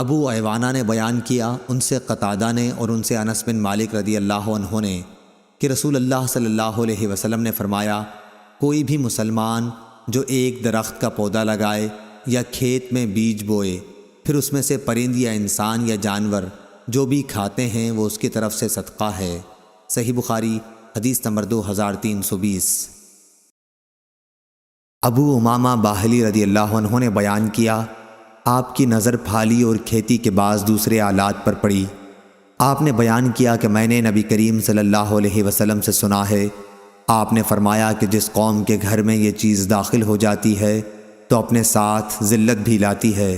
ابو ایوانہ نے بیان کیا، ان سے قتادہ نے اور ان سے انس بن مالک رضی اللہ عنہ نے کہ رسول اللہ صلی اللہ علیہ وسلم نے فرمایا، کوئی بھی مسلمان جو ایک درخت کا پودا لگائے یا کھیت میں بیج بوئے، پھر اس میں سے پرند یا انسان یا جانور جو بھی کھاتے ہیں وہ اس کی طرف سے صدقہ ہے۔ صحیح بخاری حدیث نمبر 2320۔ ابو امامہ باہلی رضی اللہ عنہ نے بیان کیا، آپ کی نظر پھالی اور کھیتی کے بعض دوسرے آلات پر پڑی۔ آپ نے بیان کیا کہ میں نے نبی کریم صلی اللہ علیہ وسلم سے سنا ہے، آپ نے فرمایا کہ جس قوم کے گھر میں یہ چیز داخل ہو جاتی ہے تو اپنے ساتھ ذلت بھی لاتی ہے۔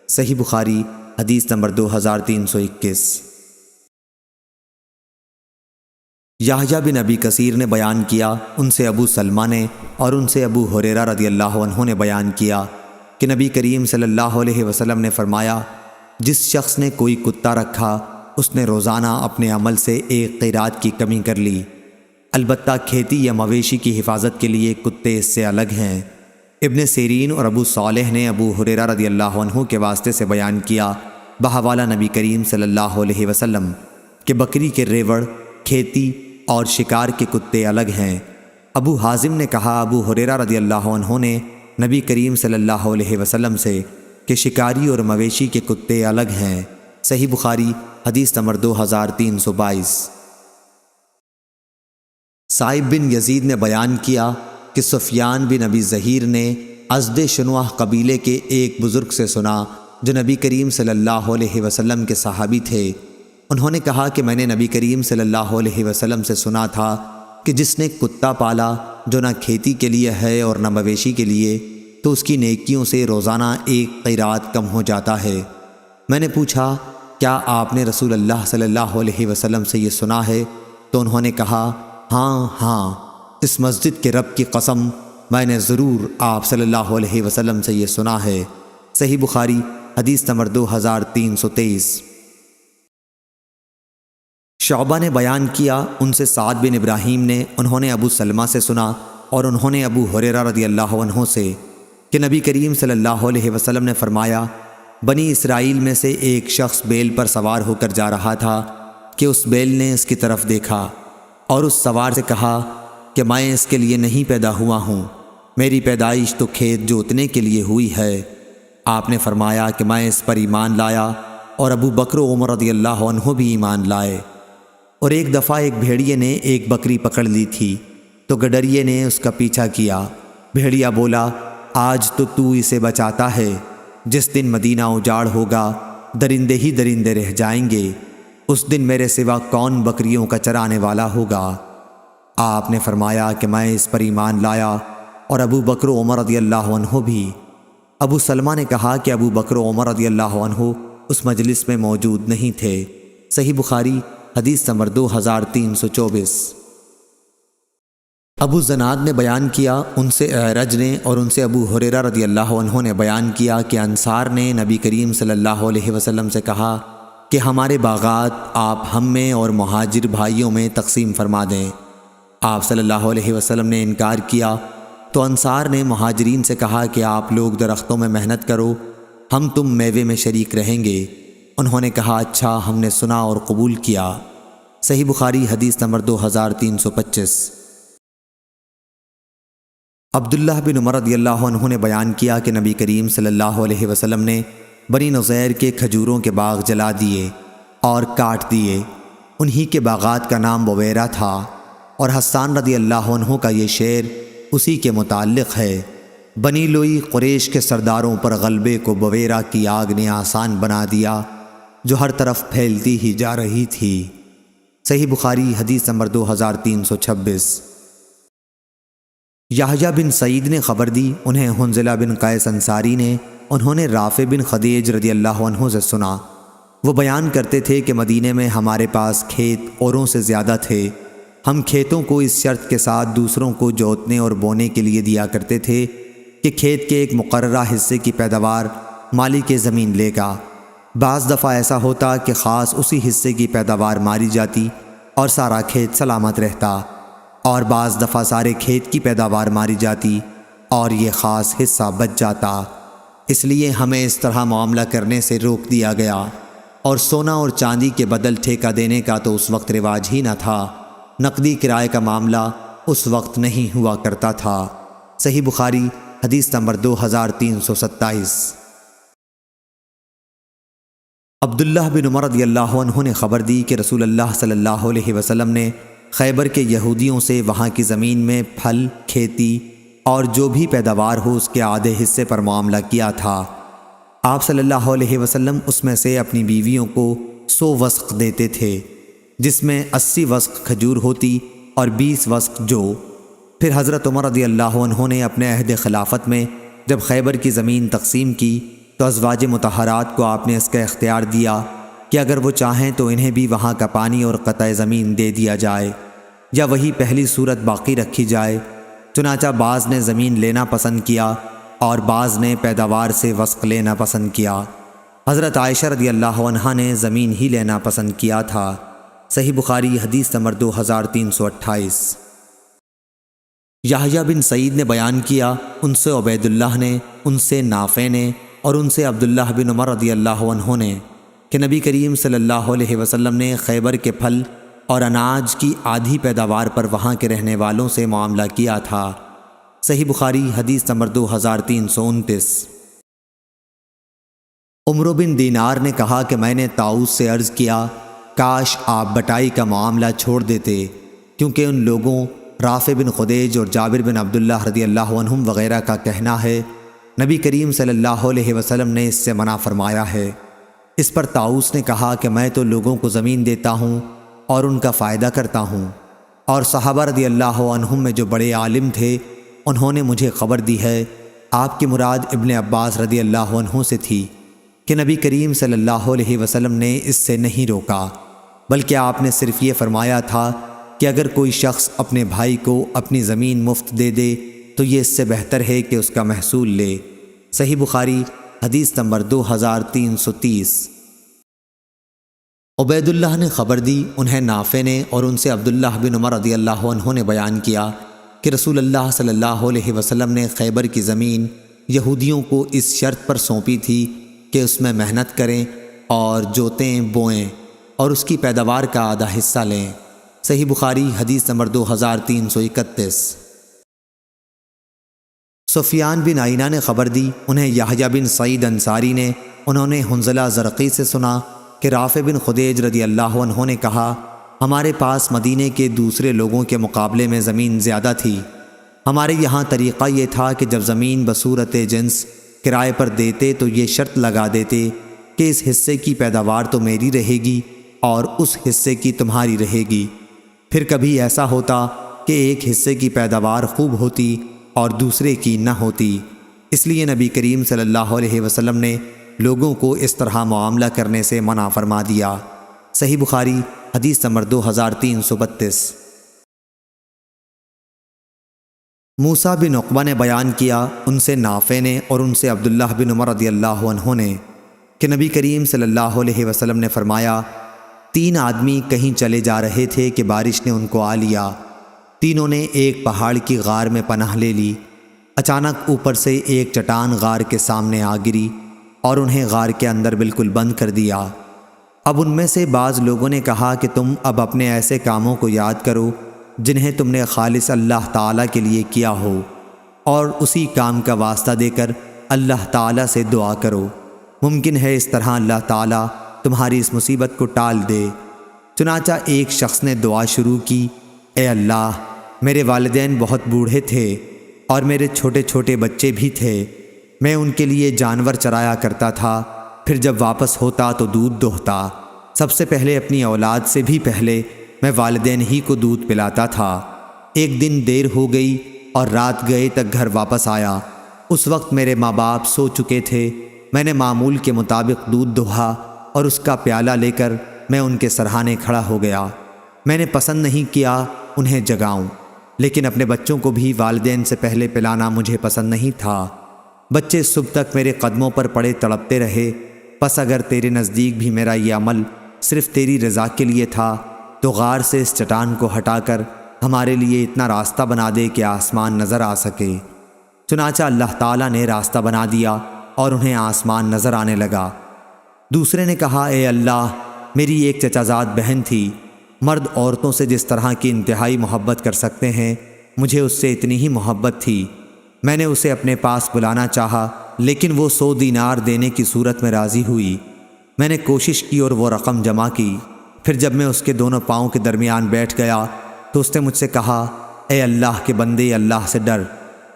صحیح بخاری حدیث نمبر 2321۔ یحییٰ بن ابی کثیر نے بیان کیا، ان سے ابو سلمہ نے اور ان سے ابو ہریرہ رضی اللہ عنہ نے بیان کیا کہ نبی کریم صلی اللہ علیہ وسلم نے فرمایا، جس شخص نے کوئی کتا رکھا اس نے روزانہ اپنے عمل سے ایک قیرات کی کمی کر لی، البتہ کھیتی یا مویشی کی حفاظت کے لیے کتے اس سے الگ ہیں۔ ابن سیرین اور ابو صالح نے ابو ہریرہ رضی اللہ عنہ کے واسطے سے بیان کیا بحوالہ نبی کریم صلی اللہ علیہ وسلم کہ بکری کے ریوڑ، کھیتی اور شکار کے کتے الگ ہیں۔ ابو حازم نے کہا، ابو ہریرہ رضی اللہ عنہ نے نبی کریم صلی اللہ علیہ وسلم سے کہ شکاری اور مویشی کے کتے الگ ہیں۔ صحیح بخاری حدیث نمبر 2322۔ سائب بن یزید نے بیان کیا کہ سفیان بن ابی ظہیر نے ازد شنوہ قبیلے کے ایک بزرگ سے سنا جو نبی کریم صلی اللہ علیہ وسلم کے صحابی تھے۔ انہوں نے کہا کہ میں نے نبی کریم صلی اللہ علیہ وسلم سے سنا تھا کہ جس نے کتا پالا جو نہ کھیتی کے لیے ہے اور نہ مویشی کے لیے، تو اس کی نیکیوں سے روزانہ ایک قیرات کم ہو جاتا ہے۔ میں نے پوچھا، کیا آپ نے رسول اللہ صلی اللہ علیہ وسلم سے یہ سنا ہے؟ تو انہوں نے کہا، ہاں، اس مسجد کے رب کی قسم میں نے ضرور آپ صلی اللہ علیہ وسلم سے یہ سنا ہے۔ صحیح بخاری حدیث نمبر 2323۔ شعبہ نے بیان کیا، ان سے سعد بن ابراہیم نے، انہوں نے ابو سلمہ سے سنا اور انہوں نے ابو ہریرہ رضی اللہ عنہ سے کہ نبی کریم صلی اللہ علیہ وسلم نے فرمایا، بنی اسرائیل میں سے ایک شخص بیل پر سوار ہو کر جا رہا تھا کہ اس بیل نے اس کی طرف دیکھا اور اس سوار سے کہا کہ میں اس کے لیے نہیں پیدا ہوا ہوں، میری پیدائش تو کھیت جوتنے کے لیے ہوئی ہے۔ آپ نے فرمایا کہ میں اس پر ایمان لایا اور ابو بکر و عمر رضی اللہ عنہ بھی ایمان لائے۔ اور ایک دفعہ ایک بھیڑیے نے ایک بکری پکڑ لی تھی تو گڈریے نے اس کا پیچھا کیا۔ بھیڑیا بولا، آج تو اسے بچاتا ہے، جس دن مدینہ اجاڑ ہوگا درندے ہی درندے رہ جائیں گے، اس دن میرے سوا کون بکریوں کا چرانے والا ہوگا؟ آپ نے فرمایا کہ میں اس پر ایمان لایا اور ابو بکر و عمر رضی اللہ عنہ بھی۔ ابو سلمہ نے کہا کہ ابو بکر و عمر رضی اللہ عنہ اس مجلس میں موجود نہیں تھے۔ صحیح بخاری حدیث نمبر 2324۔ ابو زناد نے بیان کیا، ان سے اعرج نے اور ان سے ابو ہریرہ رضی اللہ عنہ نے بیان کیا کہ انصار نے نبی کریم صلی اللہ علیہ وسلم سے کہا کہ ہمارے باغات آپ ہم میں اور مہاجر بھائیوں میں تقسیم فرما دیں۔ آپ صلی اللہ علیہ وسلم نے انکار کیا تو انصار نے مہاجرین سے کہا کہ آپ لوگ درختوں میں محنت کرو، ہم تم میوے میں شریک رہیں گے۔ انہوں نے کہا، اچھا، ہم نے سنا اور قبول کیا۔ صحیح بخاری حدیث نمبر 2325۔ عبداللہ بن عمر رضی اللہ عنہ نے بیان کیا کہ نبی کریم صلی اللہ علیہ وسلم نے بنی نظیر کے کھجوروں کے باغ جلا دیے اور کاٹ دیے۔ انہی کے باغات کا نام بویرہ تھا، اور حسان رضی اللہ عنہ کا یہ شعر اسی کے متعلق ہے، بنی لوئی قریش کے سرداروں پر غلبے کو بویرہ کی آگ نے آسان بنا دیا جو ہر طرف پھیلتی ہی جا رہی تھی۔ صحیح بخاری حدیث نمبر 2326۔ یحییٰ بن سعید نے خبر دی، انہیں حنظلہ بن قیس انصاری نے، انہوں نے رافع بن خدیج رضی اللہ عنہ سے سنا، وہ بیان کرتے تھے کہ مدینے میں ہمارے پاس کھیت اوروں سے زیادہ تھے، ہم کھیتوں کو اس شرط کے ساتھ دوسروں کو جوتنے اور بونے کے لیے دیا کرتے تھے کہ کھیت کے ایک مقررہ حصے کی پیداوار مالک زمین لے گا۔ بعض دفعہ ایسا ہوتا کہ خاص اسی حصے کی پیداوار ماری جاتی اور سارا کھیت سلامت رہتا، اور بعض دفعہ سارے کھیت کی پیداوار ماری جاتی اور یہ خاص حصہ بچ جاتا۔ اس لیے ہمیں اس طرح معاملہ کرنے سے روک دیا گیا، اور سونا اور چاندی کے بدل ٹھیکہ دینے کا تو اس وقت رواج ہی نہ تھا، نقدی کرائے کا معاملہ اس وقت نہیں ہوا کرتا تھا۔ صحیح بخاری حدیث نمبر 2327۔ عبداللہ بن عمر رضی اللہ عنہ نے خبر دی کہ رسول اللہ صلی اللہ علیہ وسلم نے خیبر کے یہودیوں سے وہاں کی زمین میں پھل، کھیتی اور جو بھی پیداوار ہو اس کے آدھے حصے پر معاملہ کیا تھا۔ آپ صلی اللہ علیہ وسلم اس میں سے اپنی بیویوں کو 100 وسق دیتے تھے، جس میں 80 وسق کھجور ہوتی اور 20 وسق جو۔ پھر حضرت عمر رضی اللہ عنہ نے اپنے عہد خلافت میں جب خیبر کی زمین تقسیم کی تو ازواج مطہرات کو آپ نے اس کا اختیار دیا کہ اگر وہ چاہیں تو انہیں بھی وہاں کا پانی اور قطع زمین دے دیا جائے، یا وہی پہلی صورت باقی رکھی جائے۔ چنانچہ بعض نے زمین لینا پسند کیا اور بعض نے پیداوار سے وسق لینا پسند کیا۔ حضرت عائشہ رضی اللہ عنہا نے زمین ہی لینا پسند کیا تھا۔ صحیح بخاری حدیث نمبر 2328۔ یحییٰ بن سعید نے بیان کیا، ان سے عبید اللہ نے، ان سے نافع نے اور ان سے عبداللہ بن عمر رضی اللہ عنہ نے کہ نبی کریم صلی اللہ علیہ وسلم نے خیبر کے پھل اور اناج کی آدھی پیداوار پر وہاں کے رہنے والوں سے معاملہ کیا تھا۔ صحیح بخاری حدیث نمبر 2329۔ عمرو بن دینار نے کہا کہ میں نے طاؤس سے عرض کیا، کاش آپ بٹائی کا معاملہ چھوڑ دیتے، کیونکہ ان لوگوں رافع بن خدیج اور جابر بن عبداللہ رضی اللہ عنہم وغیرہ کا کہنا ہے نبی کریم صلی اللہ علیہ وسلم نے اس سے منع فرمایا ہے۔ اس پر طاؤس نے کہا کہ میں تو لوگوں کو زمین دیتا ہوں اور ان کا فائدہ کرتا ہوں، اور صحابہ رضی اللہ عنہم میں جو بڑے عالم تھے انہوں نے مجھے خبر دی ہے، آپ کی مراد ابن عباس رضی اللہ عنہ سے تھی، کہ نبی کریم صلی اللہ علیہ وسلم نے اس سے نہیں روکا، بلکہ آپ نے صرف یہ فرمایا تھا کہ اگر کوئی شخص اپنے بھائی کو اپنی زمین مفت دے دے تو یہ اس سے بہتر ہے کہ اس کا محصول لے۔ صحیح بخاری حدیث نمبر 2330۔ عبید اللہ نے خبر دی، انہیں نافع نے اور ان سے عبداللہ بن عمر رضی اللہ عنہ نے بیان کیا کہ رسول اللہ صلی اللہ علیہ وسلم نے خیبر کی زمین یہودیوں کو اس شرط پر سونپی تھی کہ اس میں محنت کریں اور جوتیں بوئیں اور اس کی پیداوار کا آدھا حصہ لیں۔ صحیح بخاری حدیث نمبر 2331۔ سفیان بن عینہ نے خبر دی، انہیں یحییٰ بن سعید انصاری نے، انہوں نے حنظلہ زرقی سے سنا کہ رافع بن خدیج رضی اللہ عنہ نے کہا، ہمارے پاس مدینے کے دوسرے لوگوں کے مقابلے میں زمین زیادہ تھی۔ ہمارے یہاں طریقہ یہ تھا کہ جب زمین بصورت جنس کرائے پر دیتے تو یہ شرط لگا دیتے کہ اس حصے کی پیداوار تو میری رہے گی اور اس حصے کی تمہاری رہے گی۔ پھر کبھی ایسا ہوتا کہ ایک حصے کی پیداوار خوب ہوتی اور دوسرے کی نہ ہوتی، اس لیے نبی کریم صلی اللہ علیہ وسلم نے لوگوں کو اس طرح معاملہ کرنے سے منع فرما دیا۔ صحیح بخاری حدیث نمبر 2332۔ موسیٰ بن عقبہ نے بیان کیا، ان سے نافع نے اور ان سے عبداللہ بن عمر رضی اللہ عنہ نے کہ نبی کریم صلی اللہ علیہ وسلم نے فرمایا، 3 آدمی کہیں چلے جا رہے تھے کہ بارش نے ان کو آ لیا۔ تینوں نے ایک پہاڑ کی غار میں پناہ لے لی۔ اچانک اوپر سے ایک چٹان غار کے سامنے آ گری اور انہیں غار کے اندر بالکل بند کر دیا۔ اب ان میں سے بعض لوگوں نے کہا کہ تم اب اپنے ایسے کاموں کو یاد کرو جنہیں تم نے خالص اللہ تعالیٰ کے لیے کیا ہو، اور اسی کام کا واسطہ دے کر اللہ تعالیٰ سے دعا کرو، ممکن ہے اس طرح اللہ تعالیٰ تمہاری اس مصیبت کو ٹال دے۔ چنانچہ ایک شخص نے دعا شروع کی، اے اللہ، میرے والدین بہت بوڑھے تھے اور میرے چھوٹے چھوٹے بچے بھی تھے، میں ان کے لیے جانور چرایا کرتا تھا، پھر جب واپس ہوتا تو دودھ دوہتا، سب سے پہلے اپنی اولاد سے بھی پہلے میں والدین ہی کو دودھ پلاتا تھا۔ ایک دن دیر ہو گئی اور رات گئے تک گھر واپس آیا، اس وقت میرے ماں باپ سو چکے تھے۔ میں نے معمول کے مطابق دودھ دوہا اور اس کا پیالہ لے کر میں ان کے سرہانے کھڑا ہو گیا۔ میں نے پسند نہیں کیا انہیں جگاؤں، لیکن اپنے بچوں کو بھی والدین سے پہلے پلانا مجھے پسند نہیں تھا۔ بچے صبح تک میرے قدموں پر پڑے تڑپتے رہے، پس اگر تیرے نزدیک بھی میرا یہ عمل صرف تیری رضا کے لیے تھا تو غار سے اس چٹان کو ہٹا کر ہمارے لیے اتنا راستہ بنا دے کہ آسمان نظر آ سکے۔ چنانچہ اللہ تعالیٰ نے راستہ بنا دیا اور انہیں آسمان نظر آنے لگا۔ دوسرے نے کہا اے اللہ، میری ایک چچا زاد بہن تھی، مرد عورتوں سے جس طرح کی انتہائی محبت کر سکتے ہیں مجھے اس سے اتنی ہی محبت تھی۔ میں نے اسے اپنے پاس بلانا چاہا لیکن وہ 100 دینار دینے کی صورت میں راضی ہوئی۔ میں نے کوشش کی اور وہ رقم جمع کی۔ پھر جب میں اس کے دونوں پاؤں کے درمیان بیٹھ گیا تو اس نے مجھ سے کہا اے اللہ کے بندے، اللہ سے ڈر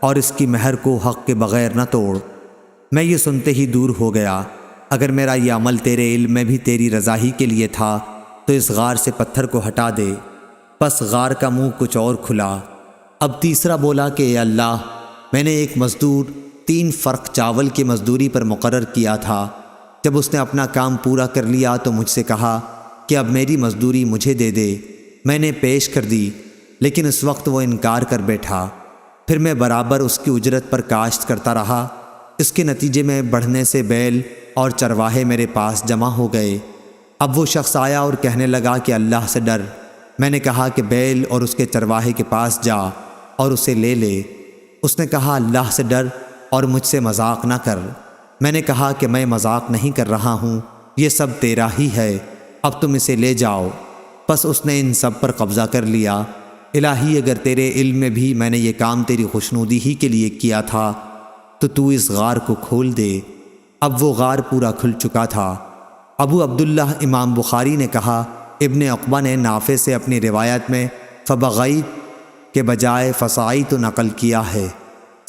اور اس کی مہر کو حق کے بغیر نہ توڑ۔ میں یہ سنتے ہی دور ہو گیا۔ اگر میرا یہ عمل تیرے علم میں بھی تیری رضا ہی کے لیے تھا تو اس غار سے پتھر کو ہٹا دے۔ پس غار کا منہ کچھ اور کھلا۔ اب تیسرا بولا کہ اے اللہ، میں نے ایک مزدور 3 فرق چاول کی مزدوری پر مقرر کیا تھا۔ جب اس نے اپنا کام پورا کر لیا تو مجھ سے کہا کہ اب میری مزدوری مجھے دے دے۔ میں نے پیش کر دی لیکن اس وقت وہ انکار کر بیٹھا۔ پھر میں برابر اس کی اجرت پر کاشت کرتا رہا۔ اس کے نتیجے میں بڑھنے سے بیل اور چرواہے میرے پاس جمع ہو گئے۔ اب وہ شخص آیا اور کہنے لگا کہ اللہ سے ڈر۔ میں نے کہا کہ بیل اور اس کے چرواہے کے پاس جا اور اسے لے لے۔ اس نے کہا اللہ سے ڈر اور مجھ سے مذاق نہ کر۔ میں نے کہا کہ میں مذاق نہیں کر رہا ہوں، یہ سب تیرا ہی ہے، اب تم اسے لے جاؤ۔ پس اس نے ان سب پر قبضہ کر لیا۔ الہی، اگر تیرے علم میں بھی میں نے یہ کام تیری خوشنودی ہی کے لیے کیا تھا تو اس غار کو کھول دے۔ اب وہ غار پورا کھل چکا تھا۔ ابو عبداللہ امام بخاری نے کہا ابن عقبہ نے نافع سے اپنی روایت میں فبغیت کے بجائے فصائت نقل کیا ہے۔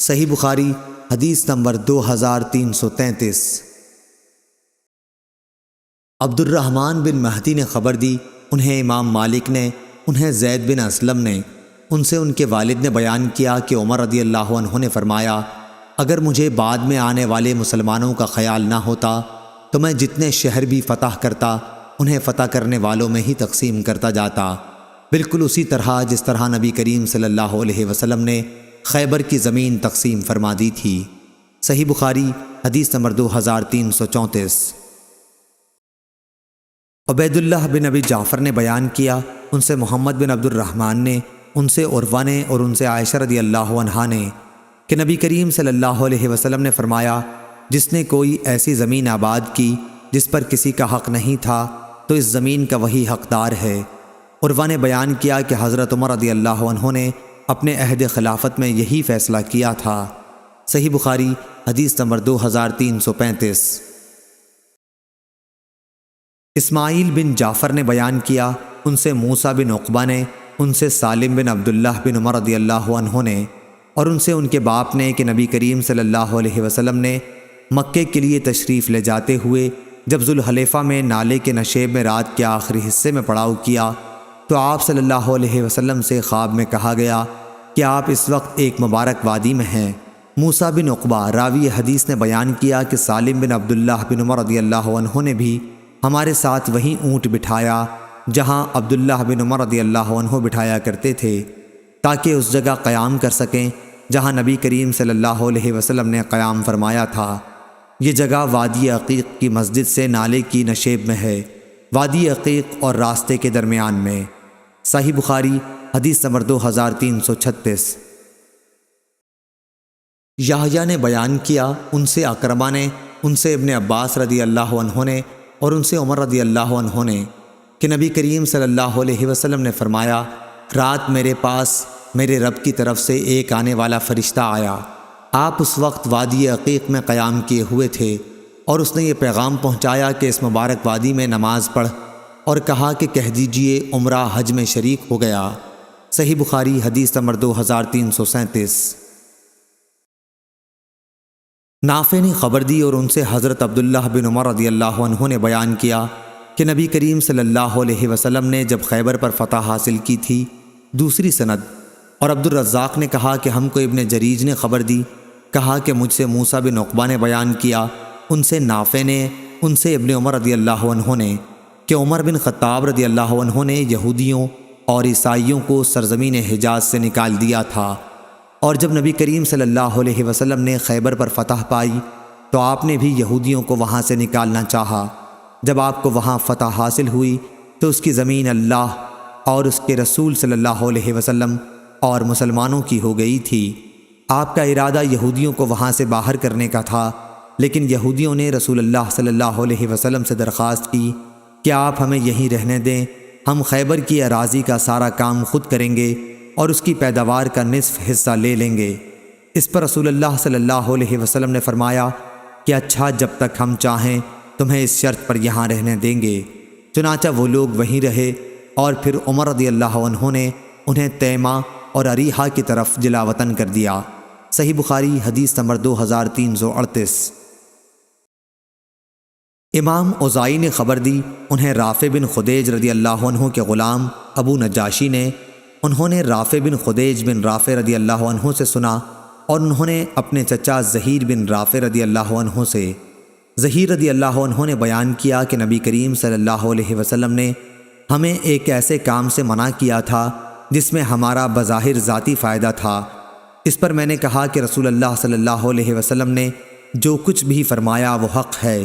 صحیح بخاری حدیث نمبر 2333۔ عبد الرحمن بن مہدی نے خبر دی، انہیں امام مالک نے، انہیں زید بن اسلم نے، ان سے ان کے والد نے بیان کیا کہ عمر رضی اللہ عنہ نے فرمایا اگر مجھے بعد میں آنے والے مسلمانوں کا خیال نہ ہوتا تو میں جتنے شہر بھی فتح کرتا انہیں فتح کرنے والوں میں ہی تقسیم کرتا جاتا، بالکل اسی طرح جس طرح نبی کریم صلی اللہ علیہ وسلم نے خیبر کی زمین تقسیم فرما دی تھی۔ صحیح بخاری حدیث نمبر 2334۔ عبید اللہ بن ابی جعفر نے بیان کیا، ان سے محمد بن عبد الرحمن نے، ان سے عروہ نے اور ان سے عائشہ رضی اللہ عنہا نے کہ نبی کریم صلی اللہ علیہ وسلم نے فرمایا جس نے کوئی ایسی زمین آباد کی جس پر کسی کا حق نہیں تھا تو اس زمین کا وہی حقدار ہے۔ عروہ نے بیان کیا کہ حضرت عمر رضی اللہ عنہ نے اپنے عہد خلافت میں یہی فیصلہ کیا تھا۔ صحیح بخاری حدیث نمبر 2335۔ اسماعیل بن جعفر نے بیان کیا، ان سے موسیٰ بن عقبہ نے، ان سے سالم بن عبداللہ بن عمر رضی اللہ عنہ نے اور ان سے ان کے باپ نے کہ نبی کریم صلی اللہ علیہ وسلم نے مکے کے لیے تشریف لے جاتے ہوئے جب ذوالحلیفہ میں نالے کے نشیب میں رات کے آخری حصے میں پڑاؤ کیا تو آپ صلی اللہ علیہ وسلم سے خواب میں کہا گیا کہ آپ اس وقت ایک مبارک وادی میں ہیں۔ موسیٰ بن عقبہ راوی حدیث نے بیان کیا کہ سالم بن عبداللہ بن عمر رضی اللہ عنہ نے بھی ہمارے ساتھ وہیں اونٹ بٹھایا جہاں عبداللہ بن عمر رضی اللہ عنہ بٹھایا کرتے تھے تاکہ اس جگہ قیام کر سکیں جہاں نبی کریم صلی اللہ علیہ وسلم نے قیام فرمایا تھا۔ یہ جگہ وادی عقیق کی مسجد سے نالے کی نشیب میں ہے، وادی عقیق اور راستے کے درمیان میں۔ صحیح بخاری حدیث نمبر 2336۔ یحییٰ نے بیان کیا، ان سے اکرمہ نے، ان سے ابن عباس رضی اللہ عنہ نے اور ان سے عمر رضی اللہ عنہ نے کہ نبی کریم صلی اللہ علیہ وسلم نے فرمایا رات میرے پاس میرے رب کی طرف سے ایک آنے والا فرشتہ آیا۔ آپ اس وقت وادی عقیق میں قیام کیے ہوئے تھے اور اس نے یہ پیغام پہنچایا کہ اس مبارک وادی میں نماز پڑھ اور کہا کہ کہہ دیجئے عمرہ حج میں شریک ہو گیا۔ صحیح بخاری حدیث نمبر 2337۔ نافع نے خبر دی اور ان سے حضرت عبداللہ بن عمر رضی اللہ عنہ نے بیان کیا کہ نبی کریم صلی اللہ علیہ وسلم نے جب خیبر پر فتح حاصل کی تھی۔ دوسری سند۔ اور عبد الرزاق نے کہا کہ ہم کو ابن جریج نے خبر دی، کہا کہ مجھ سے موسیٰ بن عقبہ نے بیان کیا، ان سے نافع نے، ان سے ابن عمر رضی اللہ عنہ نے کہ عمر بن خطاب رضی اللہ عنہ نے یہودیوں اور عیسائیوں کو سرزمین حجاز سے نکال دیا تھا، اور جب نبی کریم صلی اللہ علیہ وسلم نے خیبر پر فتح پائی تو آپ نے بھی یہودیوں کو وہاں سے نکالنا چاہا۔ جب آپ کو وہاں فتح حاصل ہوئی تو اس کی زمین اللہ اور اس کے رسول صلی اللہ علیہ وسلم اور مسلمانوں کی ہو گئی تھی۔ آپ کا ارادہ یہودیوں کو وہاں سے باہر کرنے کا تھا، لیکن یہودیوں نے رسول اللہ صلی اللہ علیہ وسلم سے درخواست کی کہ آپ ہمیں یہیں رہنے دیں، ہم خیبر کی اراضی کا سارا کام خود کریں گے اور اس کی پیداوار کا نصف حصہ لے لیں گے۔ اس پر رسول اللہ صلی اللہ علیہ وسلم نے فرمایا کہ اچھا، جب تک ہم چاہیں تمہیں اس شرط پر یہاں رہنے دیں گے۔ چنانچہ وہ لوگ وہیں رہے اور پھر عمر رضی اللہ عنہ نے انہیں تیمہ اور اریحہ کی طرف جلا وطن کر دیا۔ صحیح بخاری حدیث نمبر 2338۔ امام اوزائی نے خبر دی، انہیں رافع بن خدیج رضی اللہ عنہ کے غلام ابو نجاشی نے، انہوں نے رافع بن خدیج بن رافع رضی اللہ عنہ سے سنا اور انہوں نے اپنے چچا زہیر بن رافع رضی اللہ عنہ سے۔ زہیر رضی اللہ عنہ نے بیان کیا کہ نبی کریم صلی اللہ علیہ وسلم نے ہمیں ایک ایسے کام سے منع کیا تھا جس میں ہمارا بظاہر ذاتی فائدہ تھا۔ اس پر میں نے کہا کہ رسول اللہ صلی اللہ علیہ وسلم نے جو کچھ بھی فرمایا وہ حق ہے۔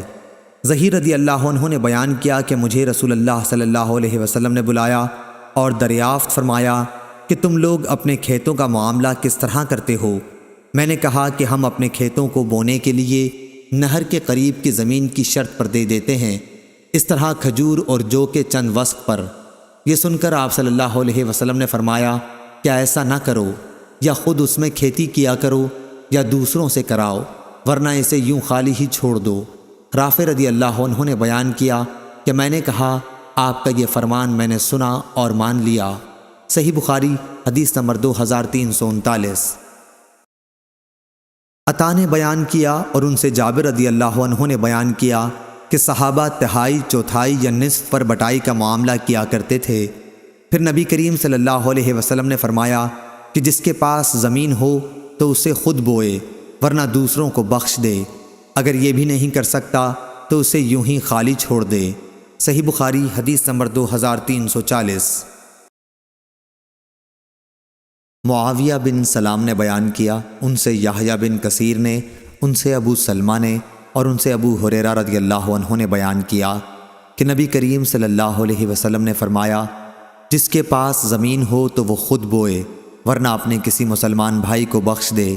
زہیر رضی اللہ عنہ نے بیان کیا کہ مجھے رسول اللہ صلی اللہ علیہ وسلم نے بلایا اور دریافت فرمایا کہ تم لوگ اپنے کھیتوں کا معاملہ کس طرح کرتے ہو؟ میں نے کہا کہ ہم اپنے کھیتوں کو بونے کے لیے نہر کے قریب کی زمین کی شرط پر دے دیتے ہیں، اس طرح کھجور اور جو کے چند وسق پر۔ یہ سن کر آپ صلی اللہ علیہ وسلم نے فرمایا کیا ایسا نہ کرو، یا خود اس میں کھیتی کیا کرو یا دوسروں سے کراؤ، ورنہ اسے یوں خالی ہی چھوڑ دو۔ رافع رضی اللہ عنہ نے بیان کیا کہ میں نے کہا آپ کا یہ فرمان میں نے سنا اور مان لیا۔ صحیح بخاری حدیث نمبر 2339۔ عطا نے بیان کیا اور ان سے جابر رضی اللہ عنہ نے بیان کیا کہ صحابہ تہائی، چوتھائی یا نصف پر بٹائی کا معاملہ کیا کرتے تھے۔ پھر نبی کریم صلی اللہ علیہ وسلم نے فرمایا کہ جس کے پاس زمین ہو تو اسے خود بوئے، ورنہ دوسروں کو بخش دے، اگر یہ بھی نہیں کر سکتا تو اسے یوں ہی خالی چھوڑ دے۔ صحیح بخاری حدیث نمبر 2340۔ معاویہ بن سلام نے بیان کیا، ان سے یحییٰ بن کثیر نے، ان سے ابو سلمہ نے اور ان سے ابو ہریرہ رضی اللہ عنہ نے بیان کیا کہ نبی کریم صلی اللہ علیہ وسلم نے فرمایا جس کے پاس زمین ہو تو وہ خود بوئے، ورنہ اپنے کسی مسلمان بھائی کو بخش دے،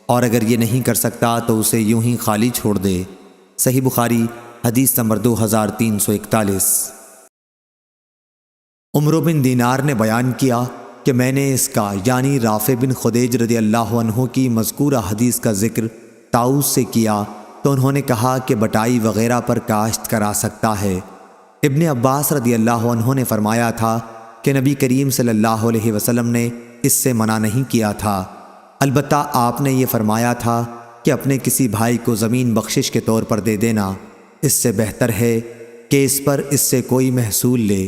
اور اگر یہ نہیں کر سکتا تو اسے یوں ہی خالی چھوڑ دے۔ صحیح بخاری حدیث نمبر 2341۔ عمرو بن دینار نے بیان کیا کہ میں نے اس کا یعنی رافع بن خدیج رضی اللہ عنہ کی مذکورہ حدیث کا ذکر طاؤس سے کیا تو انہوں نے کہا کہ بٹائی وغیرہ پر کاشت کرا سکتا ہے۔ ابن عباس رضی اللہ عنہ نے فرمایا تھا کہ نبی کریم صلی اللہ علیہ وسلم نے اس سے منع نہیں کیا تھا، البتہ آپ نے یہ فرمایا تھا کہ اپنے کسی بھائی کو زمین بخشش کے طور پر دے دینا، اس سے بہتر ہے کہ اس پر اس سے کوئی محصول لے،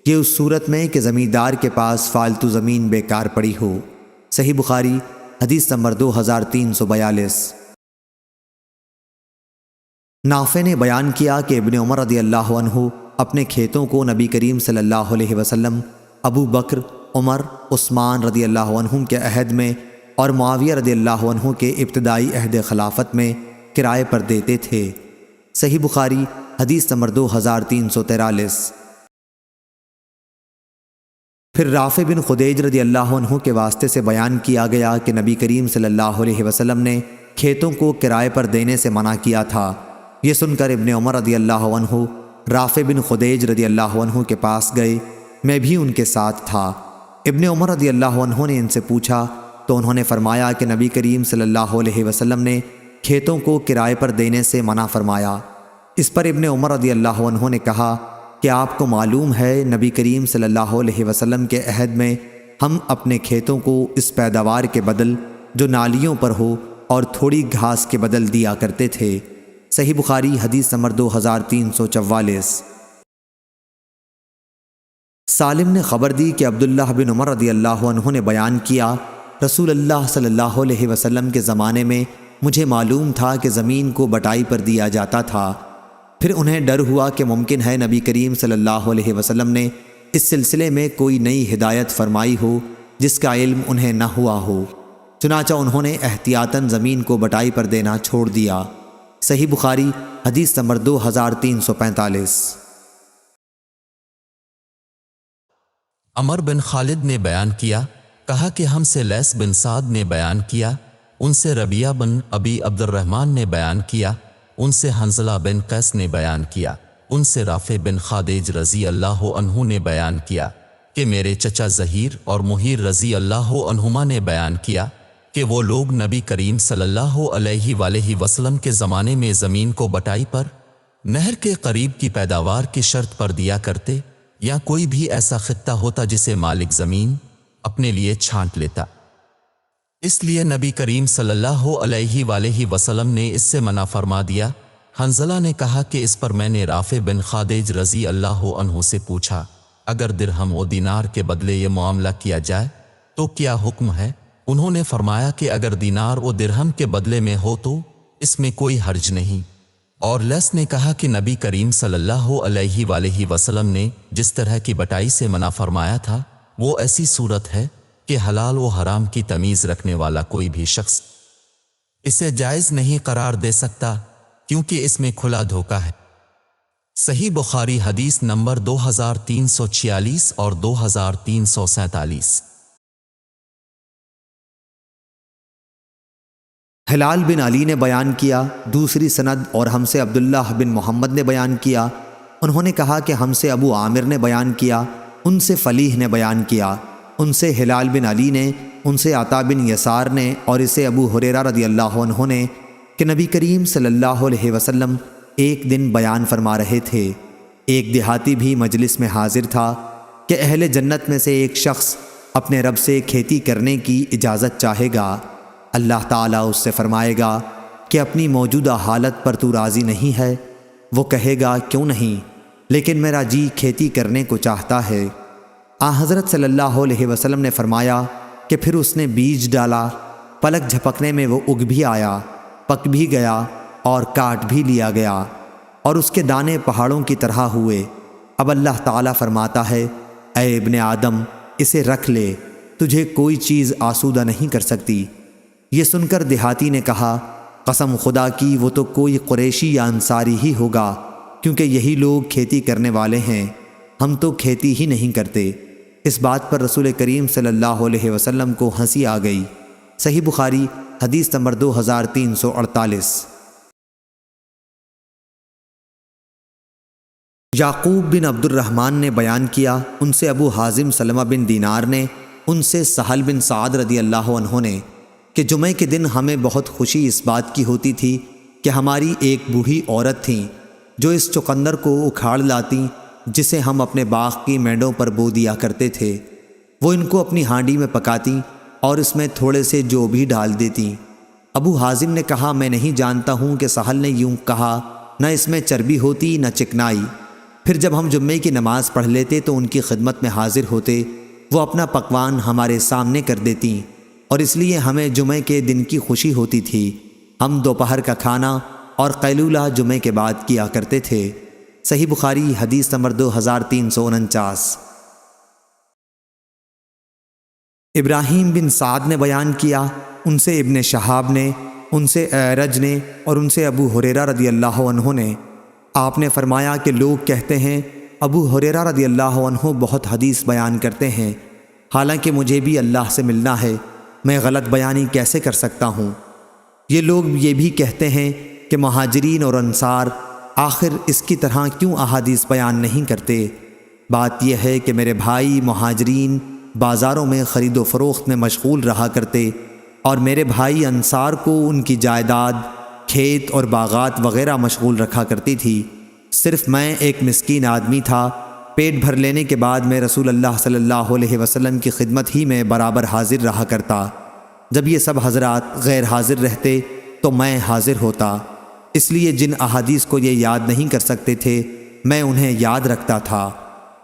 یہ اس صورت میں کہ زمیندار کے پاس فالتو زمین بیکار پڑی ہو۔ صحیح بخاری حدیث نمبر 2342۔ نافع نے بیان کیا کہ ابن عمر رضی اللہ عنہ اپنے کھیتوں کو نبی کریم صلی اللہ علیہ وسلم، ابو بکر، عمر، عثمان رضی اللہ عنہم کے عہد میں اور معاویہ رضی اللہ عنہ کے ابتدائی عہد خلافت میں کرائے پر دیتے تھے۔ صحیح بخاری حدیث نمبر 2343۔ پھر رافع بن خدیج رضی اللہ عنہ کے واسطے سے بیان کیا گیا کہ نبی کریم صلی اللہ علیہ وسلم نے کھیتوں کو کرائے پر دینے سے منع کیا تھا۔ یہ سن کر ابن عمر رضی اللہ عنہ رافع بن خدیج رضی اللہ عنہ کے پاس گئے، میں بھی ان کے ساتھ تھا۔ ابن عمر رضی اللہ عنہ نے ان سے پوچھا تو انہوں نے فرمایا کہ نبی کریم صلی اللہ علیہ وسلم نے کھیتوں کو کرائے پر دینے سے منع فرمایا۔ اس پر ابن عمر رضی اللہ عنہ نے کہا کہ آپ کو معلوم ہے نبی کریم صلی اللہ علیہ وسلم کے عہد میں ہم اپنے کھیتوں کو اس پیداوار کے بدل جو نالیوں پر ہو اور تھوڑی گھاس کے بدل دیا کرتے تھے۔ صحیح بخاری حدیث نمبر 2344۔ سالم نے خبر دی کہ عبداللہ بن عمر رضی اللہ عنہ نے بیان کیا، رسول اللہ صلی اللہ علیہ وسلم کے زمانے میں مجھے معلوم تھا کہ زمین کو بٹائی پر دیا جاتا تھا، پھر انہیں ڈر ہوا کہ ممکن ہے نبی کریم صلی اللہ علیہ وسلم نے اس سلسلے میں کوئی نئی ہدایت فرمائی ہو جس کا علم انہیں نہ ہوا ہو، چنانچہ انہوں نے احتیاطاً زمین کو بٹائی پر دینا چھوڑ دیا۔ صحیح بخاری حدیث نمبر 2345۔ عمر بن خالد نے بیان کیا، کہا کہ ہم سے لیث بن سعد نے بیان کیا، ان سے ربیعہ بن ابی عبد الرحمن نے بیان کیا ان سے حنظلہ بن قیس نے بیان کیا، ان سے رافع بن خادیج رضی اللہ عنہ نے بیان کیا کہ میرے چچا زہیر اور مہیر رضی اللہ عنہما نے بیان کیا کہ وہ لوگ نبی کریم صلی اللہ علیہ وآلہ وسلم کے زمانے میں زمین کو بٹائی پر نہر کے قریب کی پیداوار کی شرط پر دیا کرتے، یا کوئی بھی ایسا خطہ ہوتا جسے مالک زمین اپنے لیے چھانٹ لیتا۔ اس لیے نبی کریم صلی اللہ علیہ وآلہ وسلم نے اس سے منع فرما دیا۔ حنظلہ نے کہا کہ اس پر میں نے رافع بن خادیج رضی اللہ عنہ سے پوچھا، اگر درہم و دینار کے بدلے یہ معاملہ کیا جائے تو کیا حکم ہے؟ انہوں نے فرمایا کہ اگر دینار و درہم کے بدلے میں ہو تو اس میں کوئی حرج نہیں۔ اور لیس نے کہا کہ نبی کریم صلی اللہ علیہ وآلہ وسلم نے جس طرح کی بٹائی سے منع فرمایا تھا وہ ایسی صورت ہے کہ حلال و حرام کی تمیز رکھنے والا کوئی بھی شخص اسے جائز نہیں قرار دے سکتا، کیونکہ اس میں کھلا دھوکہ ہے۔ صحیح بخاری حدیث نمبر 2346 اور 2347۔ ہلال بن علی نے بیان کیا، دوسری سند اور ہم سے عبداللہ بن محمد نے بیان کیا، انہوں نے کہا کہ ہم سے ابو عامر نے بیان کیا، ان سے فلیح نے بیان کیا، ان سے ہلال بن علی نے، ان سے عطا بن یسار نے، اور اسے ابو ہریرہ رضی اللہ عنہ نے کہ نبی کریم صلی اللہ علیہ وسلم ایک دن بیان فرما رہے تھے، ایک دیہاتی بھی مجلس میں حاضر تھا کہ اہل جنت میں سے ایک شخص اپنے رب سے کھیتی کرنے کی اجازت چاہے گا، اللہ تعالیٰ اس سے فرمائے گا کہ اپنی موجودہ حالت پر تو راضی نہیں ہے؟ وہ کہے گا کیوں نہیں، لیکن میرا جی کھیتی کرنے کو چاہتا ہے۔ حضرت صلی اللہ علیہ وسلم نے فرمایا کہ پھر اس نے بیج ڈالا، پلک جھپکنے میں وہ اگ بھی آیا، پک بھی گیا اور کاٹ بھی لیا گیا، اور اس کے دانے پہاڑوں کی طرح ہوئے۔ اب اللہ تعالیٰ فرماتا ہے، اے ابن آدم اسے رکھ لے، تجھے کوئی چیز آسودہ نہیں کر سکتی۔ یہ سن کر دیہاتی نے کہا، قسم خدا کی وہ تو کوئی قریشی یا انصاری ہی ہوگا، کیونکہ یہی لوگ کھیتی کرنے والے ہیں، ہم تو کھیتی ہی نہیں کرتے۔ اس بات پر رسول کریم صلی اللہ علیہ وسلم کو ہنسی آ گئی۔ صحیح بخاری حدیث نمبر 2348۔ یعقوب بن عبد الرحمن نے بیان کیا، ان سے ابو حازم سلمہ بن دینار نے، ان سے سہل بن سعد رضی اللہ عنہ نے کہ جمعے کے دن ہمیں بہت خوشی اس بات کی ہوتی تھی کہ ہماری ایک بوڑھی عورت تھیں جو اس چقندر کو اکھاڑ لاتی جسے ہم اپنے باغ کی مینڈوں پر بو دیا کرتے تھے۔ وہ ان کو اپنی ہانڈی میں پکاتی اور اس میں تھوڑے سے جو بھی ڈال دیتی۔ ابو حازم نے کہا، میں نہیں جانتا ہوں کہ سہل نے یوں کہا، نہ اس میں چربی ہوتی نہ چکنائی۔ پھر جب ہم جمعے کی نماز پڑھ لیتے تو ان کی خدمت میں حاضر ہوتے، وہ اپنا پکوان ہمارے سامنے کر دیتی، اور اس لیے ہمیں جمعے کے دن کی خوشی ہوتی تھی۔ ہم دوپہر کا کھانا اور قیلولہ جمعے کے بعد کیا کرتے تھے۔ صحیح بخاری حدیث نمبر 2349۔ ابراہیم بن سعد نے بیان کیا، ان سے ابن شہاب نے، ان سے اعرج نے، اور ان سے ابو ہریرہ رضی اللہ عنہ نے، آپ نے فرمایا کہ لوگ کہتے ہیں ابو ہریرہ رضی اللہ عنہ بہت حدیث بیان کرتے ہیں، حالانکہ مجھے بھی اللہ سے ملنا ہے، میں غلط بیانی کیسے کر سکتا ہوں؟ یہ لوگ یہ بھی کہتے ہیں کہ مہاجرین اور انصار آخر اس کی طرح کیوں احادیث بیان نہیں کرتے؟ بات یہ ہے کہ میرے بھائی مہاجرین بازاروں میں خرید و فروخت میں مشغول رہا کرتے، اور میرے بھائی انصار کو ان کی جائیداد، کھیت اور باغات وغیرہ مشغول رکھا کرتی تھی۔ صرف میں ایک مسکین آدمی تھا، پیٹ بھر لینے کے بعد میں رسول اللہ صلی اللہ علیہ وسلم کی خدمت ہی میں برابر حاضر رہا کرتا۔ جب یہ سب حضرات غیر حاضر رہتے تو میں حاضر ہوتا، اس لیے جن احادیث کو یہ یاد نہیں کر سکتے تھے میں انہیں یاد رکھتا تھا۔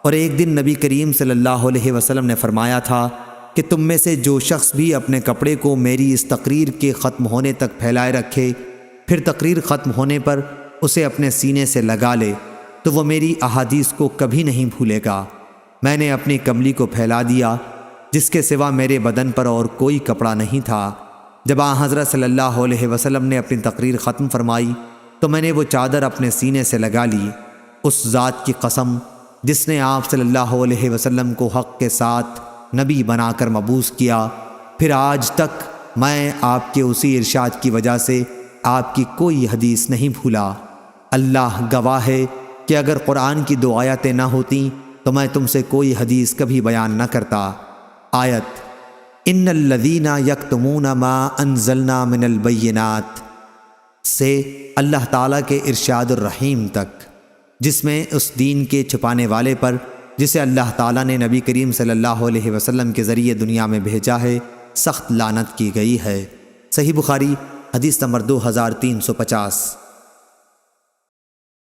اور ایک دن نبی کریم صلی اللہ علیہ وسلم نے فرمایا تھا کہ تم میں سے جو شخص بھی اپنے کپڑے کو میری اس تقریر کے ختم ہونے تک پھیلائے رکھے، پھر تقریر ختم ہونے پر اسے اپنے سینے سے لگا لے، تو وہ میری احادیث کو کبھی نہیں بھولے گا۔ میں نے اپنی کملی کو پھیلا دیا جس کے سوا میرے بدن پر اور کوئی کپڑا نہیں تھا۔ جب حضرت صلی اللہ علیہ وسلم نے اپنی تقریر ختم فرمائی تو میں نے وہ چادر اپنے سینے سے لگا لی۔ اس ذات کی قسم جس نے آپ صلی اللہ علیہ وسلم کو حق کے ساتھ نبی بنا کر مبعوث کیا، پھر آج تک میں آپ کے اسی ارشاد کی وجہ سے آپ کی کوئی حدیث نہیں بھولا۔ اللہ گواہ ہے کہ اگر قرآن کی 2 آیتیں نہ ہوتیں تو میں تم سے کوئی حدیث کبھی بیان نہ کرتا۔ آیت ان الذین یکتمون ما انزلنا من البینات سے اللہ تعالیٰ کے ارشاد الرحیم تک، جس میں اس دین کے چھپانے والے پر جسے اللہ تعالیٰ نے نبی کریم صلی اللہ علیہ وسلم کے ذریعے دنیا میں بھیجا ہے سخت لعنت کی گئی ہے۔ صحیح بخاری حدیث نمبر 2350۔